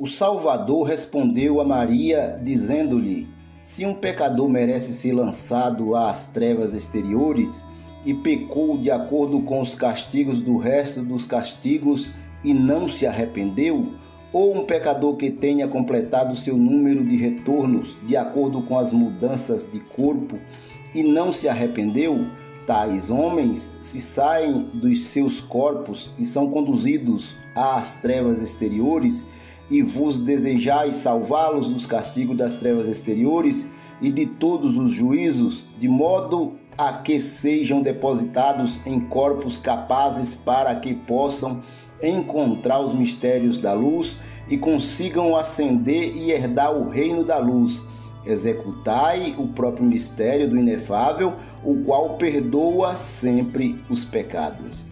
O Salvador respondeu a Maria, dizendo-lhe: se um pecador merece ser lançado às trevas exteriores e pecou de acordo com os castigos do resto dos castigos e não se arrependeu, ou um pecador que tenha completado seu número de retornos de acordo com as mudanças de corpo e não se arrependeu, tais homens se saem dos seus corpos e são conduzidos às trevas exteriores, e vos desejais salvá-los dos castigos das trevas exteriores e de todos os juízos, de modo a que sejam depositados em corpos capazes para que possam encontrar os mistérios da luz e consigam ascender e herdar o reino da luz. Executai o próprio mistério do inefável, o qual perdoa sempre os pecados.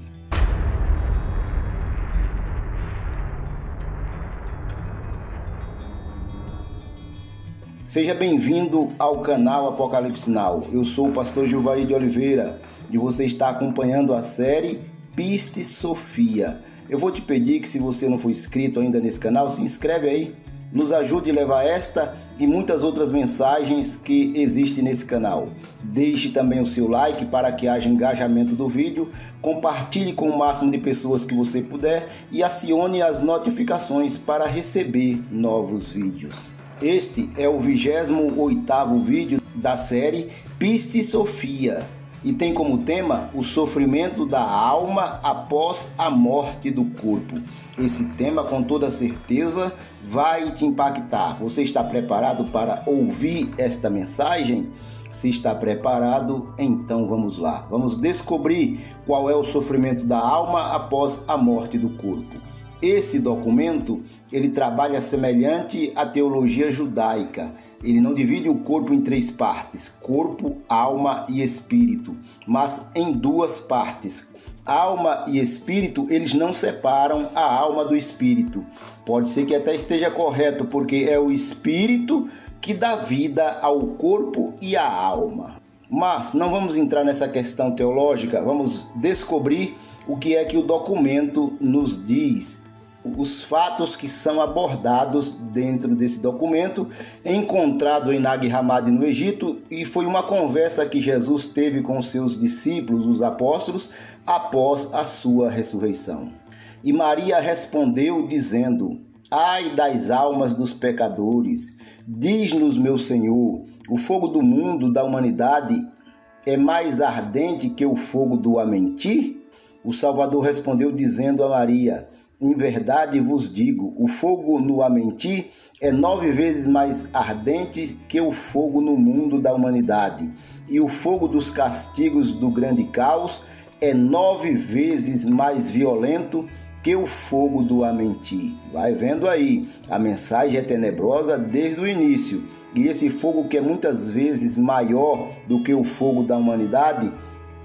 Seja bem-vindo ao canal Apocalipse Now. Eu sou o pastor Gilvair de Oliveira e você está acompanhando a série Piste Sofia. Eu vou te pedir que, se você não for inscrito ainda nesse canal, se inscreve aí. Nos ajude a levar esta e muitas outras mensagens que existem nesse canal. Deixe também o seu like para que haja engajamento do vídeo. Compartilhe com o máximo de pessoas que você puder e acione as notificações para receber novos vídeos. Este é o 28º vídeo da série Piste Sofia e tem como tema o sofrimento da alma após a morte do corpo. Esse tema, com toda certeza, vai te impactar. Você está preparado para ouvir esta mensagem? Se está preparado, então vamos lá. Vamos descobrir qual é o sofrimento da alma após a morte do corpo. Esse documento, ele trabalha semelhante à teologia judaica. Ele não divide o corpo em três partes, corpo, alma e espírito, mas em duas partes. Alma e espírito, eles não separam a alma do espírito. Pode ser que até esteja correto, porque é o espírito que dá vida ao corpo e à alma. Mas não vamos entrar nessa questão teológica, vamos descobrir o que é que o documento nos diz. Os fatos que são abordados dentro desse documento, encontrado em Nag Hammadi, no Egito, e foi uma conversa que Jesus teve com seus discípulos, os apóstolos, após a sua ressurreição. E Maria respondeu dizendo: ai das almas dos pecadores, diz-nos meu Senhor, o fogo do mundo, da humanidade, é mais ardente que o fogo do Amenti? O Salvador respondeu dizendo a Maria: em verdade vos digo, o fogo no Amenti é 9 vezes mais ardente que o fogo no mundo da humanidade, e o fogo dos castigos do grande caos é 9 vezes mais violento que o fogo do Amenti. Vai vendo aí, a mensagem é tenebrosa desde o início, e esse fogo, que é muitas vezes maior do que o fogo da humanidade,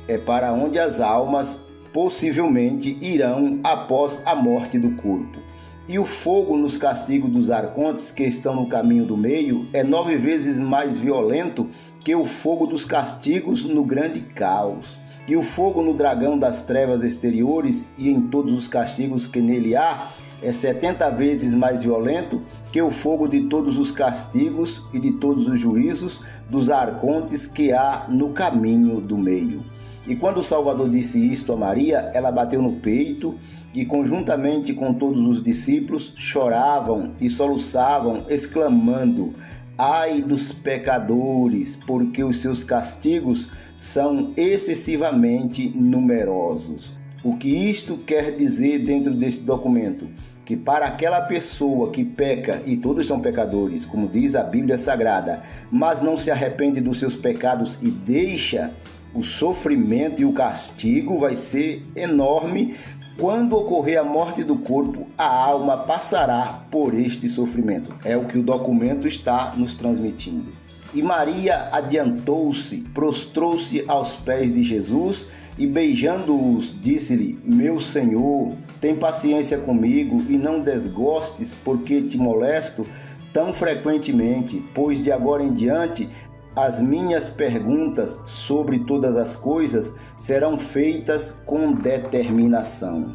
é para onde as almas possivelmente irão após a morte do corpo. E o fogo nos castigos dos arcontes, que estão no caminho do meio, é 9 vezes mais violento que o fogo dos castigos no grande caos. E o fogo no dragão das trevas exteriores e em todos os castigos que nele há é 70 vezes mais violento que o fogo de todos os castigos e de todos os juízos dos arcontes que há no caminho do meio. E quando o Salvador disse isto a Maria, ela bateu no peito e, conjuntamente com todos os discípulos, choravam e soluçavam, exclamando: ai dos pecadores, porque os seus castigos são excessivamente numerosos. O que isto quer dizer dentro deste documento? Que para aquela pessoa que peca, e todos são pecadores, como diz a Bíblia Sagrada, mas não se arrepende dos seus pecados e deixa, o sofrimento e o castigo vai ser enorme. Quando ocorrer a morte do corpo, a alma passará por este sofrimento. É o que o documento está nos transmitindo. E Maria adiantou-se, prostrou-se aos pés de Jesus e, beijando-os, disse-lhe: meu Senhor, tem paciência comigo e não desgostes, porque te molesto tão frequentemente, pois de agora em diante as minhas perguntas sobre todas as coisas serão feitas com determinação.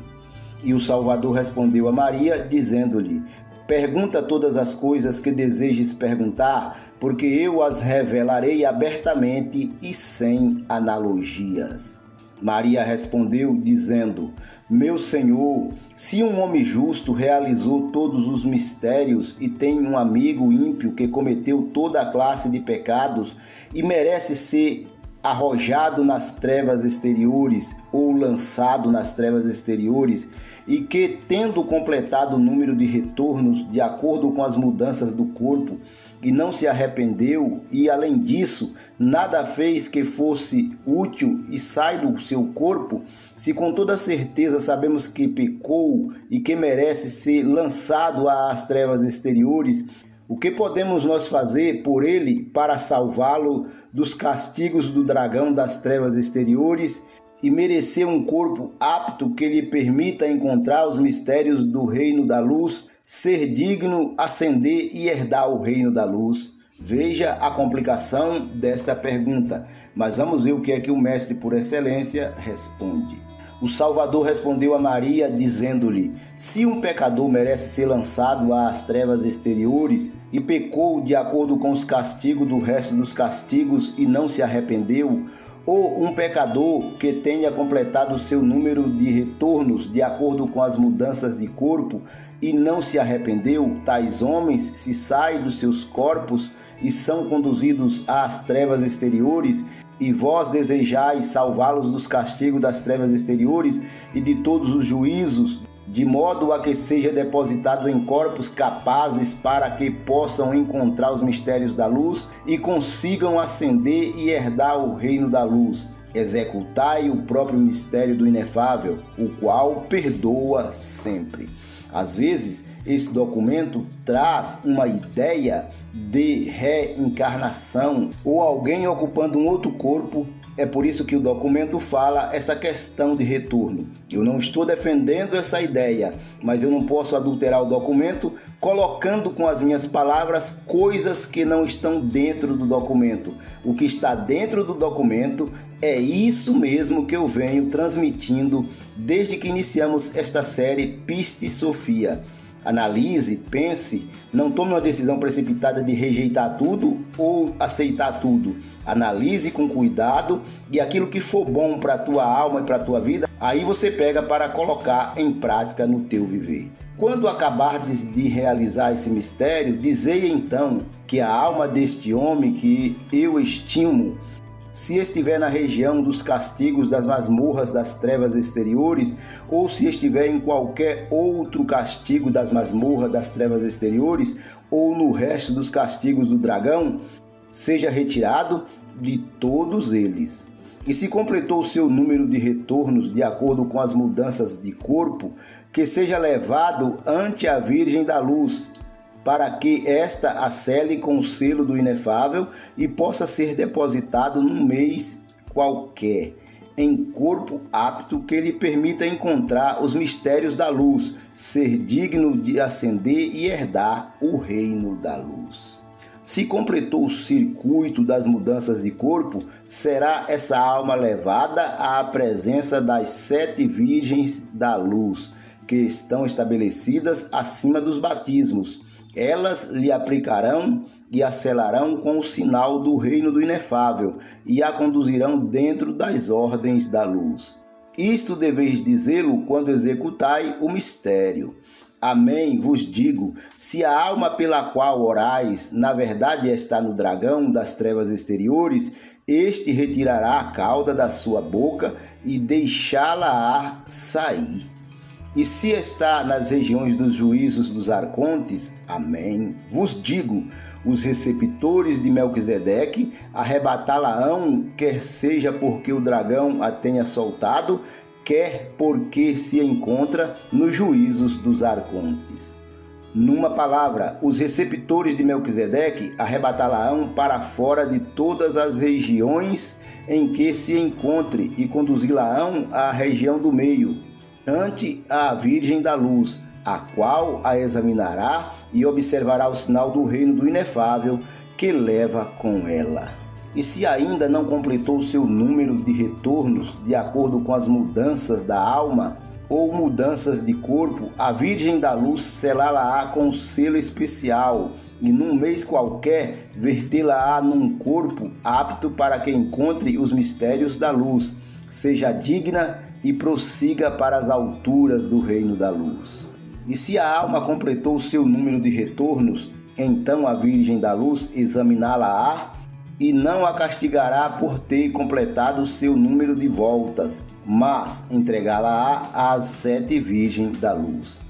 E o Salvador respondeu a Maria, dizendo-lhe: Pergunta todas as coisas que desejes perguntar, porque eu as revelarei abertamente e sem analogias. Maria respondeu, dizendo: Meu Senhor, se um homem justo realizou todos os mistérios e tem um amigo ímpio que cometeu toda a classe de pecados e merece ser arrojado nas trevas exteriores ou lançado nas trevas exteriores, e que, tendo completado o número de retornos de acordo com as mudanças do corpo, e não se arrependeu, e além disso, nada fez que fosse útil e sai do seu corpo, se com toda certeza sabemos que pecou e que merece ser lançado às trevas exteriores, o que podemos nós fazer por ele para salvá-lo dos castigos do dragão das trevas exteriores e merecer um corpo apto que lhe permita encontrar os mistérios do reino da luz, ser digno, ascender e herdar o reino da luz? Veja a complicação desta pergunta, mas vamos ver o que é que o mestre por excelência responde. O Salvador respondeu a Maria, dizendo-lhe: Se um pecador merece ser lançado às trevas exteriores e pecou de acordo com os castigos do resto dos castigos e não se arrependeu, ou um pecador que tenha completado o seu número de retornos de acordo com as mudanças de corpo e não se arrependeu, tais homens se saem dos seus corpos e são conduzidos às trevas exteriores, e vós desejais salvá-los dos castigos das trevas exteriores e de todos os juízos, de modo a que seja depositado em corpos capazes para que possam encontrar os mistérios da luz e consigam ascender e herdar o reino da luz. Executai o próprio mistério do inefável, o qual perdoa sempre. Às vezes, esse documento traz uma ideia de reencarnação ou alguém ocupando um outro corpo. É por isso que o documento fala essa questão de retorno. Eu não estou defendendo essa ideia, mas eu não posso adulterar o documento colocando com as minhas palavras coisas que não estão dentro do documento. O que está dentro do documento é isso mesmo que eu venho transmitindo desde que iniciamos esta série Piste Sofia. Analise, pense, não tome uma decisão precipitada de rejeitar tudo ou aceitar tudo. Analise com cuidado e aquilo que for bom para a tua alma e para a tua vida, aí você pega para colocar em prática no teu viver. Quando acabardes de realizar esse mistério, dizei então que a alma deste homem que eu estimo, se estiver na região dos castigos das masmorras das trevas exteriores, ou se estiver em qualquer outro castigo das masmorras das trevas exteriores, ou no resto dos castigos do dragão, seja retirado de todos eles. E se completou o seu número de retornos de acordo com as mudanças de corpo, que seja levado ante a Virgem da Luz, para que esta a sele com o selo do inefável e possa ser depositado num mês qualquer, em corpo apto que lhe permita encontrar os mistérios da luz, ser digno de ascender e herdar o reino da luz. Se completou o circuito das mudanças de corpo, será essa alma levada à presença das 7 virgens da luz, que estão estabelecidas acima dos batismos. Elas lhe aplicarão e a selarão com o sinal do reino do inefável e a conduzirão dentro das ordens da luz. Isto deveis dizê-lo quando executai o mistério. Amém, vos digo, se a alma pela qual orais, na verdade está no dragão das trevas exteriores, este retirará a cauda da sua boca e deixá-la sair. E se está nas regiões dos juízos dos arcontes, amém, vos digo, os receptores de Melquisedeque arrebatá-la-ão, quer seja porque o dragão a tenha soltado, quer porque se encontra nos juízos dos arcontes. Numa palavra, os receptores de Melquisedeque arrebatá-la-ão para fora de todas as regiões em que se encontre e conduzi-la-ão à região do meio, ante a Virgem da Luz, a qual a examinará e observará o sinal do reino do inefável que leva com ela. E se ainda não completou o seu número de retornos de acordo com as mudanças da alma, ou mudanças de corpo, a Virgem da Luz selá-la-á com um selo especial e num mês qualquer vertê-la-á num corpo apto para que encontre os mistérios da luz, seja digna e prossiga para as alturas do reino da luz. E se a alma completou o seu número de retornos, então a Virgem da Luz examiná-la-á e não a castigará por ter completado o seu número de voltas, mas entregá-la-á às 7 Virgens da Luz.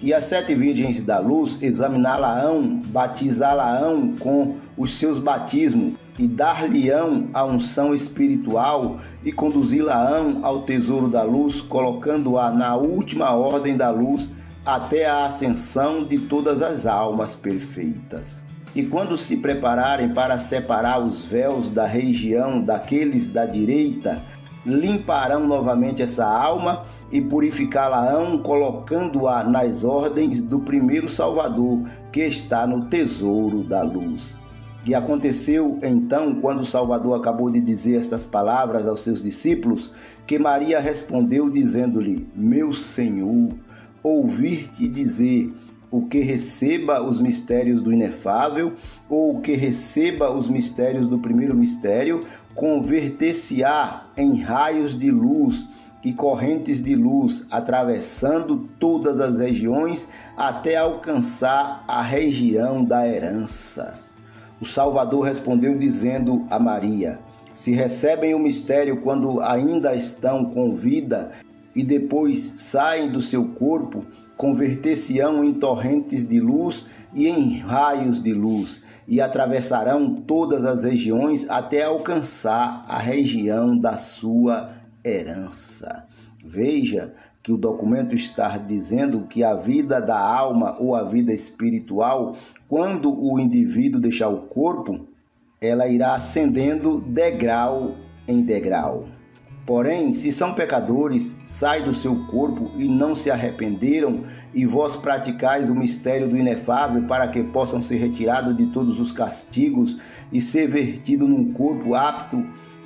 E as 7 Virgens da Luz examiná-la-ão, batizá-la-ão com os seus batismos, e dar-lhe-ão a unção espiritual, e conduzi-la-ão ao tesouro da luz, colocando-a na última ordem da luz, até a ascensão de todas as almas perfeitas. E quando se prepararem para separar os véus da região daqueles da direita, limparão novamente essa alma e purificá-la-ão, colocando-a nas ordens do primeiro Salvador, que está no tesouro da luz. E aconteceu então, quando o Salvador acabou de dizer estas palavras aos seus discípulos, que Maria respondeu dizendo-lhe: Meu Senhor, ouvir-te dizer o que receba os mistérios do inefável, ou o que receba os mistérios do primeiro mistério, converter-se-á em raios de luz e correntes de luz, atravessando todas as regiões até alcançar a região da herança. O Salvador respondeu dizendo a Maria: Se recebem o mistério quando ainda estão com vida e depois saem do seu corpo, converter-se-ão em torrentes de luz e em raios de luz, e atravessarão todas as regiões até alcançar a região da sua herança. Veja que o documento está dizendo que a vida da alma ou a vida espiritual, quando o indivíduo deixar o corpo, ela irá ascendendo degrau em degrau. Porém, se são pecadores, sai do seu corpo e não se arrependeram, e vós praticais o mistério do inefável para que possam ser retirados de todos os castigos e ser vertido num corpo apto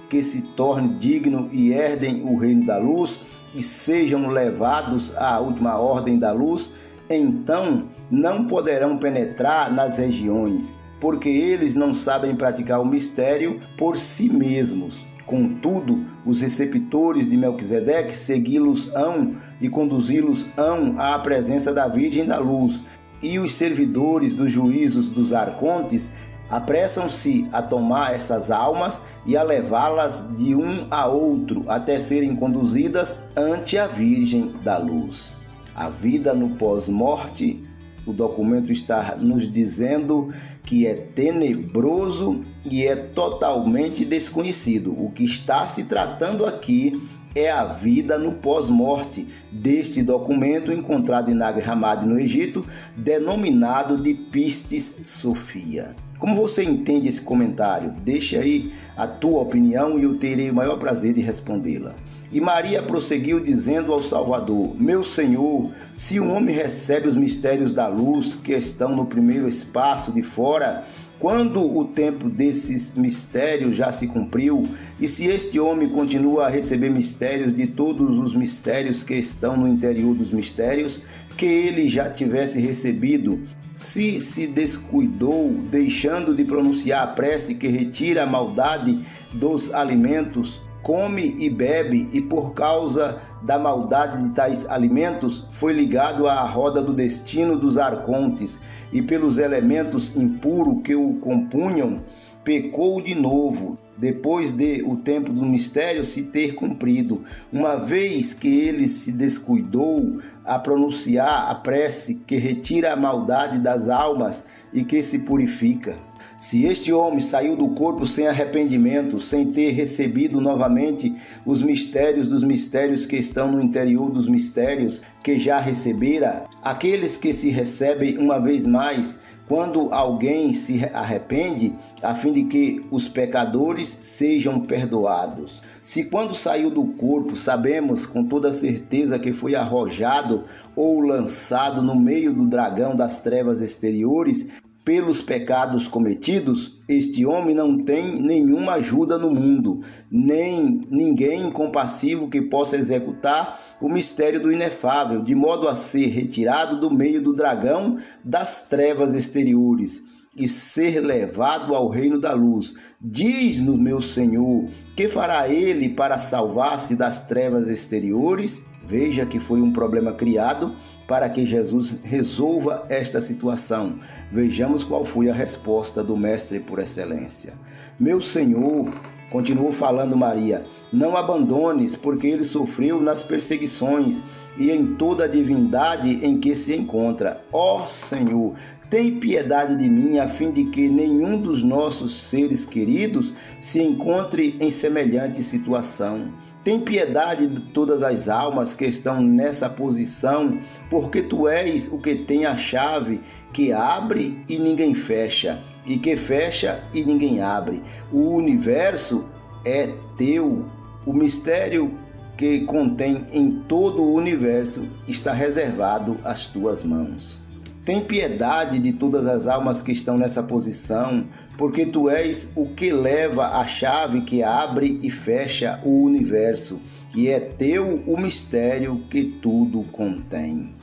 que se torne digno e herdem o reino da luz e sejam levados à última ordem da luz, então não poderão penetrar nas regiões, porque eles não sabem praticar o mistério por si mesmos. Contudo, os receptores de Melquisedeque segui-los-ão e conduzi-los-ão à presença da Virgem da Luz, e os servidores dos juízos dos arcontes apressam-se a tomar essas almas e a levá-las de um a outro até serem conduzidas ante a Virgem da Luz. A vida no pós-morte, o documento está nos dizendo que é tenebroso e é totalmente desconhecido. O que está se tratando aqui é a vida no pós-morte deste documento encontrado em Nag Hammadi, no Egito, denominado de Pistis Sophia. Como você entende esse comentário? Deixe aí a tua opinião e eu terei o maior prazer de respondê-la. E Maria prosseguiu dizendo ao Salvador: Meu Senhor, se um homem recebe os mistérios da luz que estão no primeiro espaço de fora, quando o tempo desses mistérios já se cumpriu, e se este homem continua a receber mistérios de todos os mistérios que estão no interior dos mistérios, que ele já tivesse recebido, se descuidou, deixando de pronunciar a prece que retira a maldade dos alimentos, come e bebe, e por causa da maldade de tais alimentos foi ligado à roda do destino dos arcontes, e pelos elementos impuros que o compunham, pecou de novo, depois de o tempo do mistério se ter cumprido, uma vez que ele se descuidou a pronunciar a prece que retira a maldade das almas e que se purifica. Se este homem saiu do corpo sem arrependimento, sem ter recebido novamente os mistérios dos mistérios que estão no interior dos mistérios que já recebera, aqueles que se recebem uma vez mais, quando alguém se arrepende, a fim de que os pecadores sejam perdoados. Se quando saiu do corpo sabemos com toda certeza que foi arrojado ou lançado no meio do dragão das trevas exteriores, pelos pecados cometidos, este homem não tem nenhuma ajuda no mundo, nem ninguém compassivo que possa executar o mistério do inefável, de modo a ser retirado do meio do dragão das trevas exteriores e ser levado ao reino da luz. Diz-nos, meu Senhor, que fará ele para salvar-se das trevas exteriores? Veja que foi um problema criado para que Jesus resolva esta situação. Vejamos qual foi a resposta do Mestre por excelência. Meu Senhor, continuou falando Maria, não abandones, porque ele sofreu nas perseguições e em toda a divindade em que se encontra. Ó Senhor, tem piedade de mim, a fim de que nenhum dos nossos seres queridos se encontre em semelhante situação. Tem piedade de todas as almas que estão nessa posição, porque tu és o que tem a chave que abre e ninguém fecha, e que fecha e ninguém abre. O universo é teu, o mistério que contém em todo o universo está reservado às tuas mãos. Tem piedade de todas as almas que estão nessa posição, porque tu és o que leva a chave que abre e fecha o universo, e é teu o mistério que tudo contém.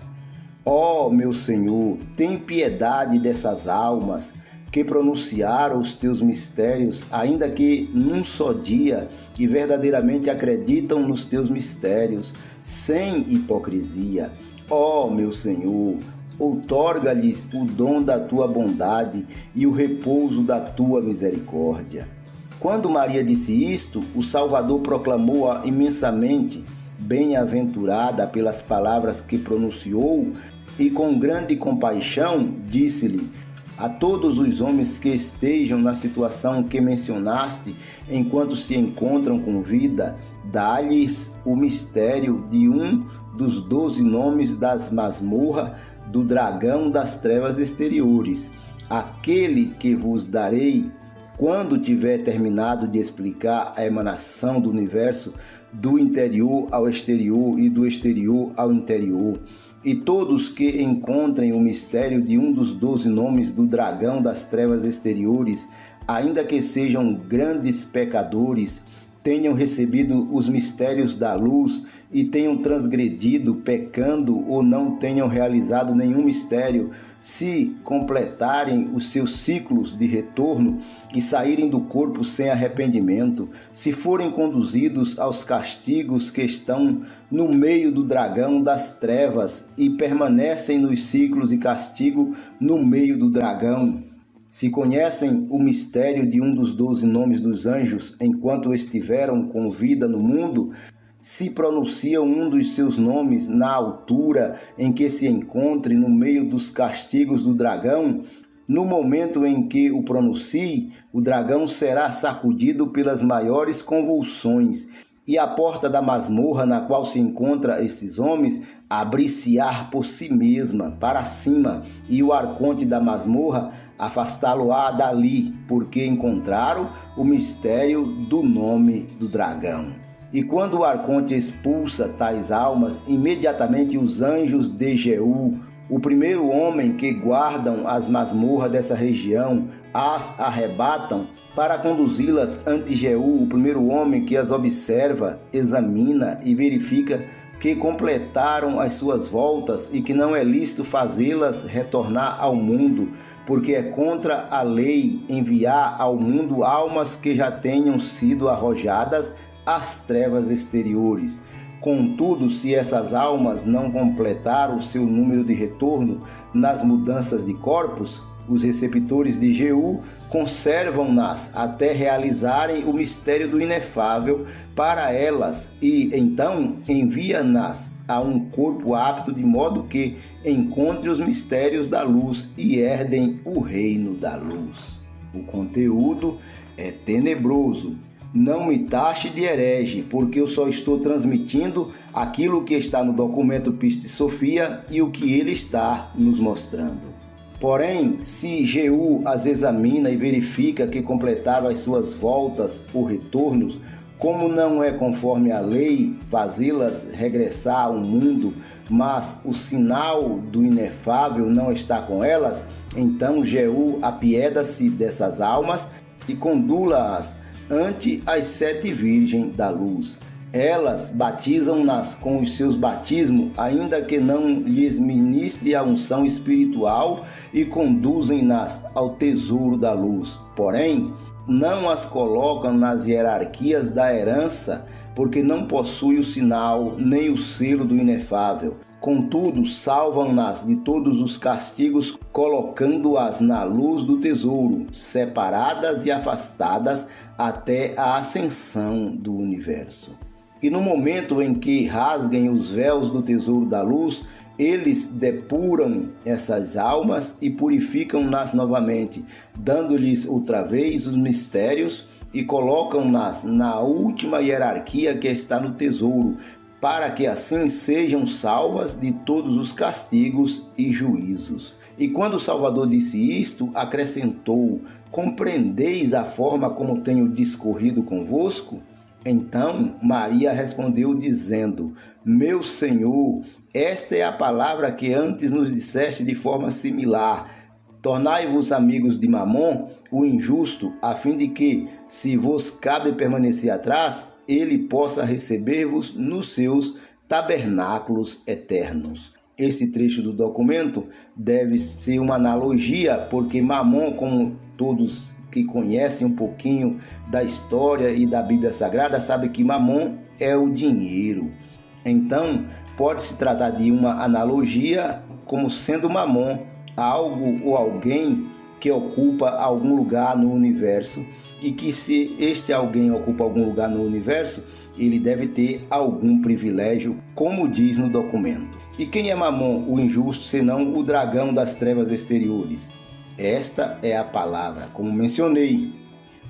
Ó meu Senhor, tem piedade dessas almas que pronunciaram os teus mistérios, ainda que num só dia, e verdadeiramente acreditam nos teus mistérios, sem hipocrisia. Ó meu Senhor, outorga-lhes o dom da tua bondade e o repouso da tua misericórdia. Quando Maria disse isto, o Salvador proclamou-a imensamente bem-aventurada pelas palavras que pronunciou e com grande compaixão disse-lhe: a todos os homens que estejam na situação que mencionaste, enquanto se encontram com vida, dá-lhes o mistério de um dos 12 nomes das masmorras do dragão das trevas exteriores, aquele que vos darei quando tiver terminado de explicar a emanação do universo do interior ao exterior e do exterior ao interior. E todos que encontrem o mistério de um dos 12 nomes do dragão das trevas exteriores, ainda que sejam grandes pecadores, tenham recebido os mistérios da luz e tenham transgredido, pecando ou não tenham realizado nenhum mistério, se completarem os seus ciclos de retorno e saírem do corpo sem arrependimento, se forem conduzidos aos castigos que estão no meio do dragão das trevas e permanecem nos ciclos de castigo no meio do dragão, se conhecem o mistério de um dos 12 nomes dos anjos enquanto estiveram com vida no mundo, se pronunciam um dos seus nomes na altura em que se encontre no meio dos castigos do dragão, no momento em que o pronuncie, o dragão será sacudido pelas maiores convulsões, e a porta da masmorra na qual se encontram esses homens abrir-se-á por si mesma, para cima, e o arconte da masmorra afastá-lo-á dali, porque encontraram o mistério do nome do dragão. E quando o arconte expulsa tais almas, imediatamente os anjos de Jeú, o primeiro homem que guardam as masmorras dessa região, as arrebatam para conduzi-las ante Jeú, o primeiro homem que as observa, examina e verifica que completaram as suas voltas e que não é lícito fazê-las retornar ao mundo, porque é contra a lei enviar ao mundo almas que já tenham sido arrojadas às trevas exteriores. Contudo, se essas almas não completaram o seu número de retorno nas mudanças de corpos, os receptores de Jeú conservam-nas até realizarem o mistério do inefável para elas e então envia-nas a um corpo apto de modo que encontre os mistérios da luz e herdem o reino da luz. O conteúdo é tenebroso. Não me taxe de herege, porque eu só estou transmitindo aquilo que está no documento Pistis Sophia e o que ele está nos mostrando. Porém, se Jeú as examina e verifica que completaram as suas voltas ou retornos, Como não é conforme a lei fazê-las regressar ao mundo, mas o sinal do inefável não está com elas, então Jeú apieda-se dessas almas e condula-as ante as 7 virgens da luz. Elas batizam-nas com os seus batismos, ainda que não lhes ministre a unção espiritual, e conduzem-nas ao tesouro da luz. Porém, não as colocam nas hierarquias da herança, porque não possui o sinal nem o selo do inefável. Contudo, salvam-nas de todos os castigos, colocando-as na luz do tesouro, separadas e afastadas até a ascensão do universo. E no momento em que rasguem os véus do tesouro da luz, eles depuram essas almas e purificam-nas novamente, dando-lhes outra vez os mistérios e colocam-nas na última hierarquia que está no tesouro, para que assim sejam salvas de todos os castigos e juízos. E quando o Salvador disse isto, acrescentou: compreendeis a forma como tenho discorrido convosco? Então Maria respondeu dizendo: meu Senhor, esta é a palavra que antes nos disseste de forma similar. Tornai-vos amigos de Mamom, o injusto, a fim de que, se vos cabe permanecer atrás, ele possa receber-vos nos seus tabernáculos eternos. Esse trecho do documento deve ser uma analogia, porque Mamom, como todos que conhecem um pouquinho da história e da Bíblia Sagrada, sabe que Mamom é o dinheiro. Então, pode-se tratar de uma analogia como sendo Mamom algo ou alguém que ocupa algum lugar no universo, e que se este alguém ocupa algum lugar no universo, ele deve ter algum privilégio, como diz no documento. E quem é Mamom, o injusto, senão o dragão das trevas exteriores? Esta é a palavra, como mencionei,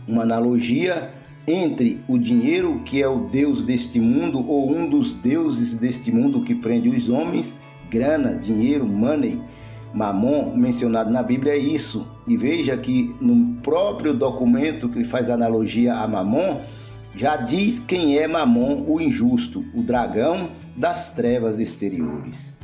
uma analogia entre o dinheiro, que é o deus deste mundo, ou um dos deuses deste mundo que prende os homens, grana, dinheiro, money. Mamom, mencionado na Bíblia, é isso. E veja que no próprio documento que faz analogia a Mamom, já diz quem é Mamom, o injusto, o dragão das trevas exteriores.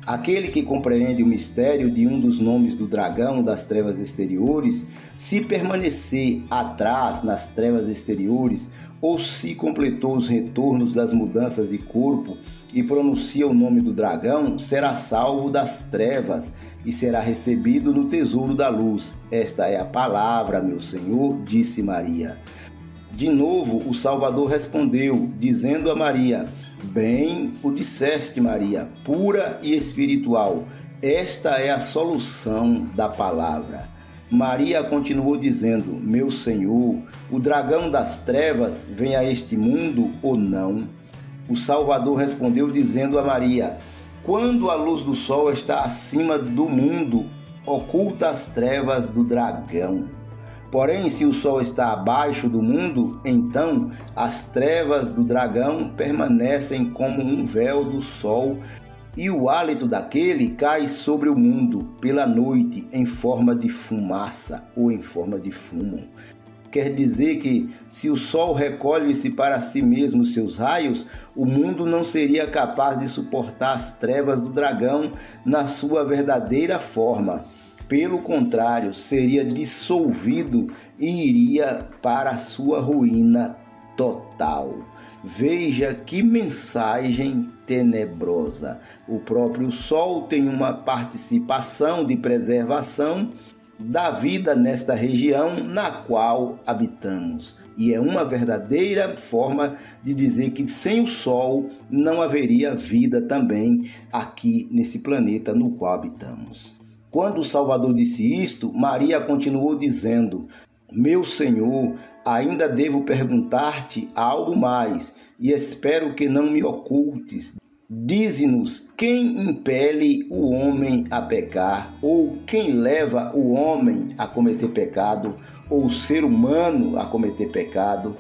Aquele que compreende o mistério de um dos nomes do dragão das trevas exteriores, se permanecer atrás nas trevas exteriores, ou se completou os retornos das mudanças de corpo e pronuncia o nome do dragão, será salvo das trevas e será recebido no tesouro da luz. Esta é a palavra, meu Senhor, disse Maria. De novo, o Salvador respondeu, dizendo a Maria: bem o disseste, Maria, pura e espiritual. Esta é a solução da palavra. Maria continuou dizendo: meu Senhor, o dragão das trevas vem a este mundo ou não? O Salvador respondeu dizendo a Maria: quando a luz do sol está acima do mundo, oculta as trevas do dragão. Porém, se o sol está abaixo do mundo, então as trevas do dragão permanecem como um véu do sol, e o hálito daquele cai sobre o mundo pela noite em forma de fumaça ou em forma de fumo. Quer dizer que, se o sol recolhe-se para si mesmo seus raios, o mundo não seria capaz de suportar as trevas do dragão na sua verdadeira forma. Pelo contrário, seria dissolvido e iria para a sua ruína total. Veja que mensagem tenebrosa. O próprio Sol tem uma participação de preservação da vida nesta região na qual habitamos. E é uma verdadeira forma de dizer que sem o Sol não haveria vida também aqui nesse planeta no qual habitamos. Quando o Salvador disse isto, Maria continuou dizendo: meu Senhor, ainda devo perguntar-te algo mais, e espero que não me ocultes. Dize-nos, quem impele o homem a pecar, ou quem leva o homem a cometer pecado, ou o ser humano a cometer pecado?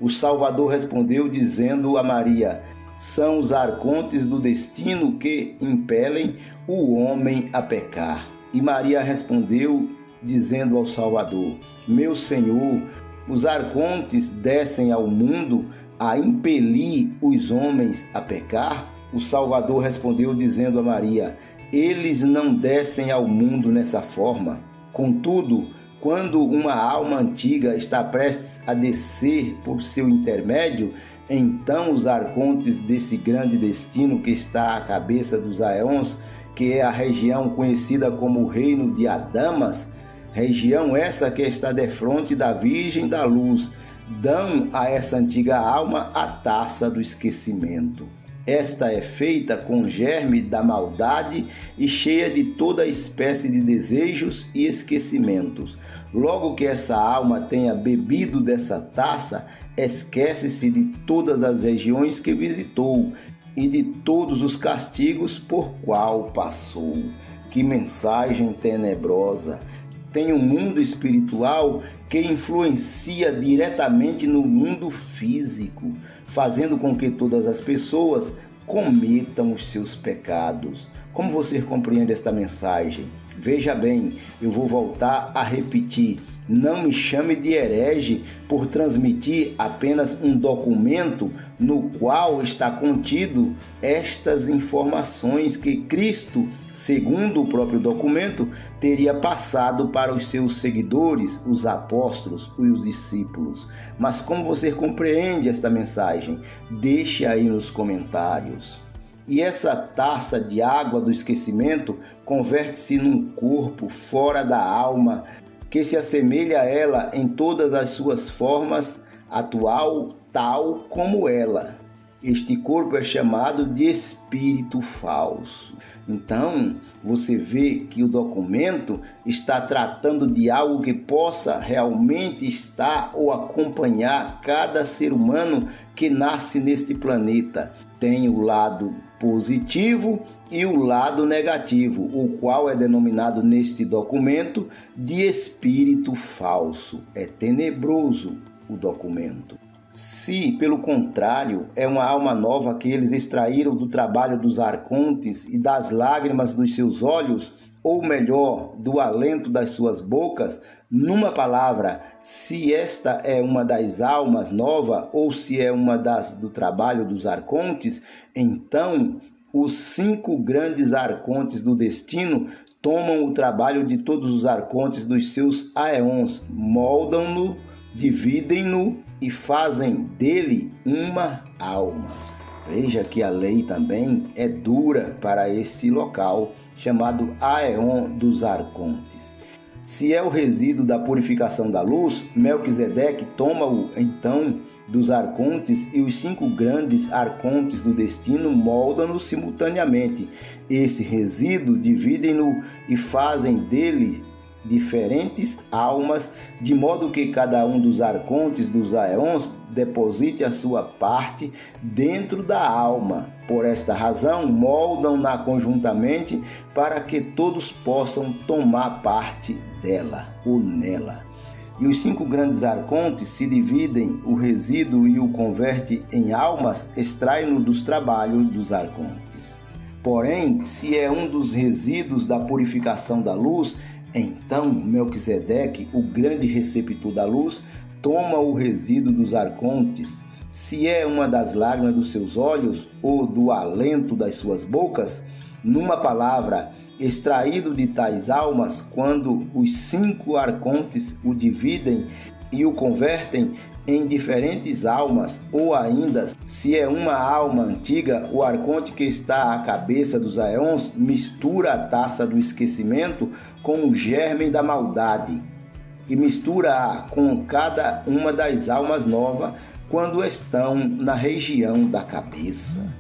O Salvador respondeu dizendo a Maria: são os arcontes do destino que impelem o homem a pecar. E Maria respondeu dizendo ao Salvador: meu Senhor, os arcontes descem ao mundo a impelir os homens a pecar? O Salvador respondeu dizendo a Maria: eles não descem ao mundo nessa forma. Contudo, quando uma alma antiga está prestes a descer por seu intermédio, então os arcontes desse grande destino que está à cabeça dos aeons, que é a região conhecida como o reino de Adamas, região essa que está defronte da Virgem da Luz, dão a essa antiga alma a taça do esquecimento. Esta é feita com germe da maldade e cheia de toda espécie de desejos e esquecimentos. Logo que essa alma tenha bebido dessa taça, esquece-se de todas as regiões que visitou e de todos os castigos por qual passou. Que mensagem tenebrosa! Tem um mundo espiritual que influencia diretamente no mundo físico, fazendo com que todas as pessoas cometam os seus pecados. Como você compreende esta mensagem? Veja bem, eu vou voltar a repetir. Não me chame de herege por transmitir apenas um documento no qual está contido estas informações que Cristo, segundo o próprio documento, teria passado para os seus seguidores, os apóstolos e os discípulos. Mas como você compreende esta mensagem? Deixe aí nos comentários. E essa taça de água do esquecimento converte-se num corpo fora da alma, que se assemelha a ela em todas as suas formas, atual, tal como ela. Este corpo é chamado de espírito falso. Então, você vê que o documento está tratando de algo que possa realmente estar ou acompanhar cada ser humano que nasce neste planeta. Tem o lado positivo e o lado negativo, o qual é denominado neste documento de espírito falso. É tenebroso o documento. Se, pelo contrário, é uma alma nova que eles extraíram do trabalho dos arcontes e das lágrimas dos seus olhos, ou melhor, do alento das suas bocas, numa palavra, se esta é uma das almas nova ou se é uma das do trabalho dos arcontes, então os 5 grandes arcontes do destino tomam o trabalho de todos os arcontes dos seus aeons, moldam-no, dividem-no e fazem dele uma alma. Veja que a lei também é dura para esse local, chamado Aeon dos Arcontes. Se é o resíduo da purificação da luz, Melquisedeque toma-o então dos arcontes e os 5 grandes arcontes do destino moldam-no simultaneamente. Esse resíduo dividem-no e fazem dele diferentes almas, de modo que cada um dos arcontes dos aeons deposite a sua parte dentro da alma. Por esta razão, moldam-na conjuntamente para que todos possam tomar parte dela ou nela. E os 5 grandes arcontes se dividem o resíduo e o converte em almas, extraem-no dos trabalhos dos arcontes. Porém, se é um dos resíduos da purificação da luz, então Melquisedeque, o grande receptor da luz, toma o resíduo dos arcontes. Se é uma das lágrimas dos seus olhos ou do alento das suas bocas, numa palavra, extraído de tais almas, quando os 5 arcontes o dividem e o convertem em diferentes almas, ou ainda, se é uma alma antiga, o arconte que está à cabeça dos aeons mistura a taça do esquecimento com o germe da maldade e mistura-a com cada uma das almas novas quando estão na região da cabeça.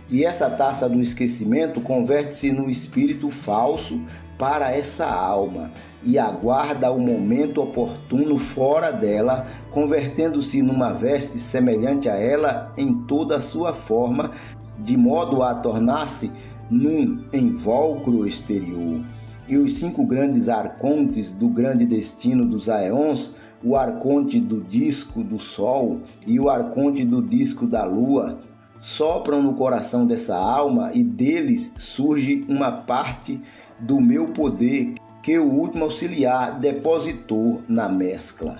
E essa taça do esquecimento converte-se no espírito falso para essa alma e aguarda o momento oportuno fora dela, convertendo-se numa veste semelhante a ela em toda a sua forma, de modo a tornar-se num invólucro exterior. E os 5 grandes arcontes do grande destino dos aeons, o arconte do disco do sol e o arconte do disco da lua, sopram no coração dessa alma e deles surge uma parte do meu poder que o último auxiliar depositou na mescla.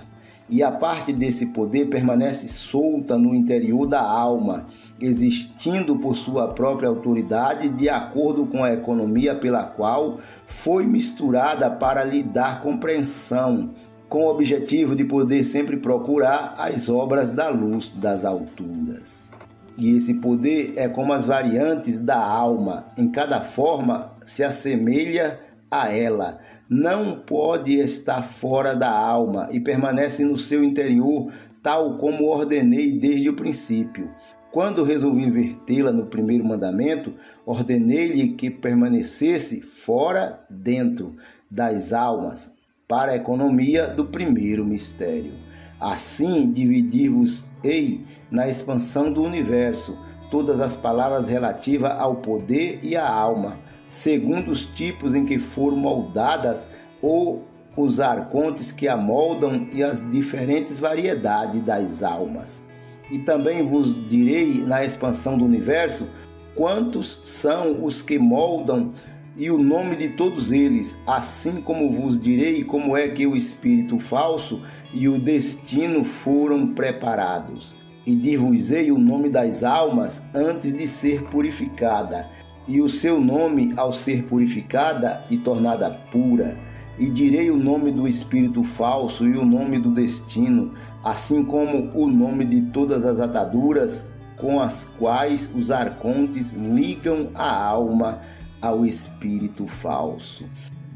e a parte desse poder permanece solta no interior da alma, existindo por sua própria autoridade de acordo com a economia pela qual foi misturada para lhe dar compreensão, com o objetivo de poder sempre procurar as obras da luz das alturas. E esse poder é como as variantes da alma, em cada forma se assemelha a ela, não pode estar fora da alma e permanece no seu interior, tal como ordenei desde o princípio. Quando resolvi vertê-la no primeiro mandamento, ordenei-lhe que permanecesse fora dentro das almas, para a economia do primeiro mistério. Assim, dividir-vos-ei na expansão do universo, todas as palavras relativas ao poder e à alma, segundo os tipos em que foram moldadas ou os arcontes que a moldam e as diferentes variedades das almas. E também vos direi na expansão do universo quantos são os que moldam e o nome de todos eles, assim como vos direi como é que o espírito falso e o destino foram preparados. E dir-vos-ei o nome das almas antes de ser purificada, e o seu nome ao ser purificada e tornada pura. E direi o nome do espírito falso e o nome do destino, assim como o nome de todas as ataduras com as quais os arcontes ligam a alma ao espírito falso.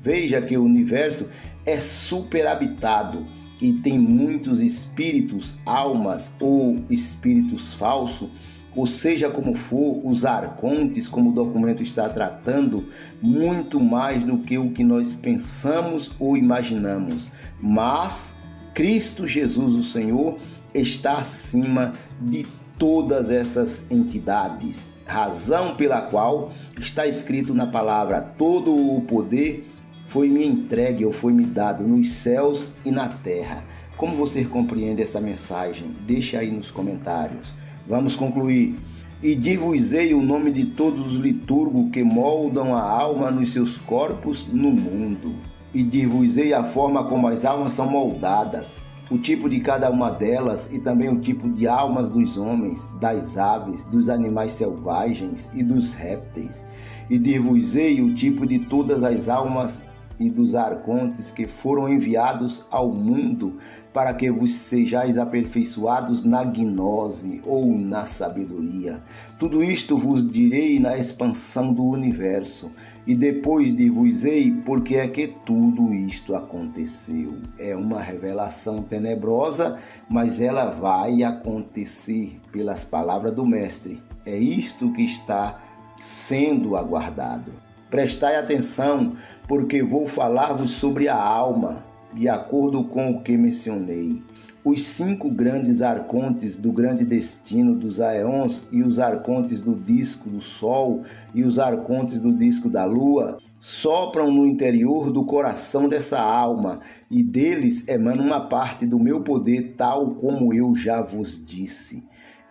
Veja que o universo é superhabitado e tem muitos espíritos, almas ou espíritos falsos, ou seja como for, os arcontes, como o documento está tratando, muito mais do que o que nós pensamos ou imaginamos. Mas Cristo Jesus, o Senhor, está acima de todas essas entidades, razão pela qual está escrito na palavra: todo o poder foi-me entregue ou foi-me dado nos céus e na terra. Como você compreende essa mensagem? Deixa aí nos comentários. Vamos concluir. E dir-vos-ei o nome de todos os liturgos que moldam a alma nos seus corpos no mundo. E dir-vos-ei a forma como as almas são moldadas, o tipo de cada uma delas e também o tipo de almas dos homens, das aves, dos animais selvagens e dos répteis. E dir-vos-ei o tipo de todas as almas e dos arcontes que foram enviados ao mundo para que vos sejais aperfeiçoados na gnose ou na sabedoria. Tudo isto vos direi na expansão do universo, e depois dir-vos-ei porque é que tudo isto aconteceu. É uma revelação tenebrosa, mas ela vai acontecer pelas palavras do Mestre. É isto que está sendo aguardado. Prestai atenção, porque vou falar-vos sobre a alma, de acordo com o que mencionei. Os 5 grandes arcontes do grande destino dos aeons e os arcontes do disco do Sol e os arcontes do disco da Lua sopram no interior do coração dessa alma, e deles emana uma parte do meu poder, tal como eu já vos disse.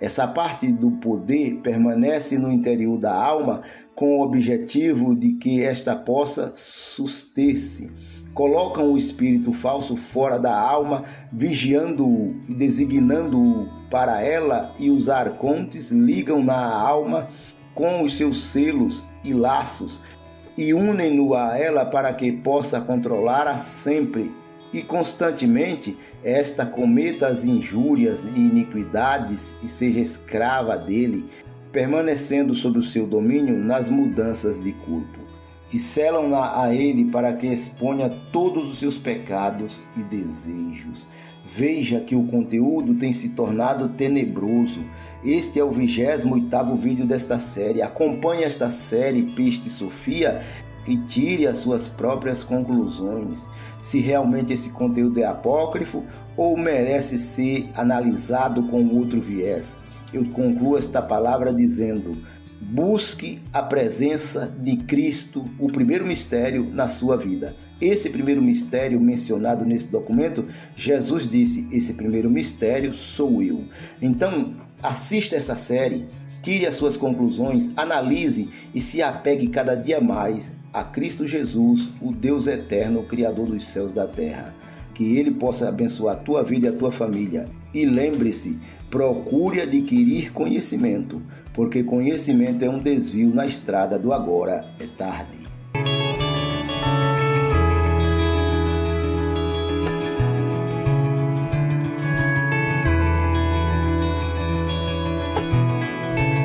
Essa parte do poder permanece no interior da alma com o objetivo de que esta possa suster-se. Colocam o espírito falso fora da alma, vigiando-o e designando-o para ela, e os arcontes ligam na alma com os seus selos e laços e unem-no a ela para que possa controlá-la sempre e constantemente esta cometa as injúrias e iniquidades e seja escrava dele, permanecendo sob o seu domínio nas mudanças de corpo. E selam-na a ele para que exponha todos os seus pecados e desejos. Veja que o conteúdo tem se tornado tenebroso. Este é o 28º vídeo desta série. Acompanhe esta série Piste Sofia e tire as suas próprias conclusões, se realmente esse conteúdo é apócrifo ou merece ser analisado com outro viés. Eu concluo esta palavra dizendo: busque a presença de Cristo, o primeiro mistério na sua vida. Esse primeiro mistério mencionado nesse documento, Jesus disse: esse primeiro mistério sou eu. Então, assista essa série, tire as suas conclusões, analise e se apegue cada dia mais a Cristo Jesus, o Deus eterno, o Criador dos céus e da terra. Que Ele possa abençoar a tua vida e a tua família. E lembre-se, procure adquirir conhecimento, porque conhecimento é um desvio na estrada do agora é tarde.